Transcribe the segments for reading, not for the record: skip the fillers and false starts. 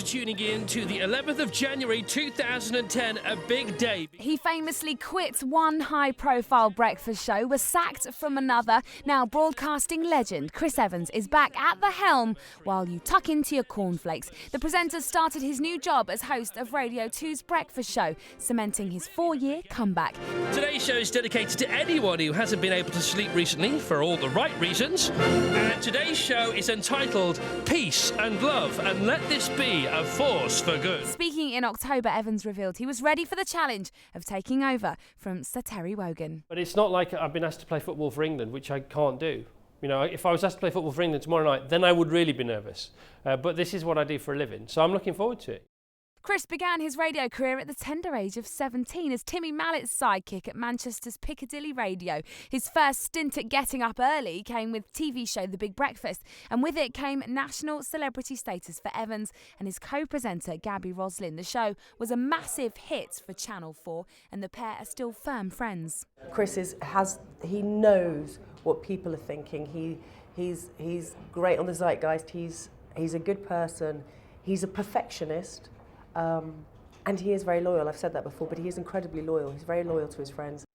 tuning in to the 11th of January 2010, a big day. He famously quit one high-profile breakfast show, was sacked from another. Now broadcasting legend Chris Evans is back at the helm while you tuck into your cornflakes. The presenter started his new job as host of Radio 2's breakfast show, cementing his 4-year comeback. Today's show is dedicated to anyone who hasn't been able to sleep recently for all the right reasons. And today's show is entitled Peace and Love, and let this be a force for good. Speaking in October, Evans revealed he was ready for the challenge of taking over from Sir Terry Wogan. But it's not like I've been asked to play football for England, which I can't do. You know, if I was asked to play football for England tomorrow night, then I would really be nervous. But this is what I do for a living, so I'm looking forward to it. Chris began his radio career at the tender age of 17 as Timmy Mallett's sidekick at Manchester's Piccadilly Radio. His first stint at getting up early came with TV show The Big Breakfast, and with it came national celebrity status for Evans and his co-presenter Gabby Roslin. The show was a massive hit for Channel 4, and the pair are still firm friends. Chris he knows what people are thinking. He's great on the zeitgeist. He's a good person. He's a perfectionist. And he is very loyal. I've said that before, but he is incredibly loyal. He's very loyal to his friends.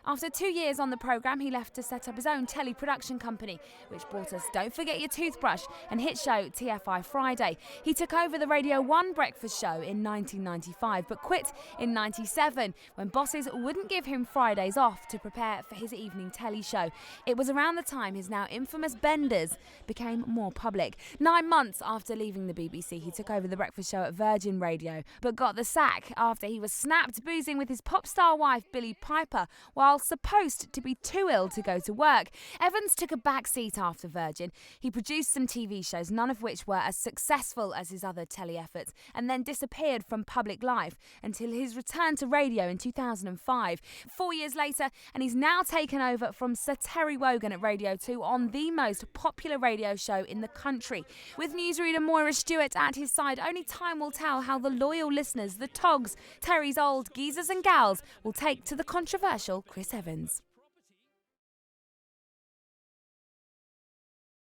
After 2 years on the programme, he left to set up his own teleproduction company, which brought us Don't Forget Your Toothbrush and hit show TFI Friday. He took over the Radio 1 breakfast show in 1995, but quit in 97 when bosses wouldn't give him Fridays off to prepare for his evening telly show. It was around the time his now infamous benders became more public. 9 months after leaving the BBC, he took over the breakfast show at Virgin Radio, but got the sack after he was snapped boozing with his pop star wife Billie Piper while supposed to be too ill to go to work. Evans took a back seat after Virgin. He produced some TV shows, none of which were as successful as his other telly efforts, and then disappeared from public life until his return to radio in 2005. 4 years later, and he's now taken over from Sir Terry Wogan at Radio 2 on the most popular radio show in the country. With newsreader Moira Stewart at his side, only time will tell how the loyal listeners, the togs, Terry's old geezers and gals, will take to the controversial Chris Evans.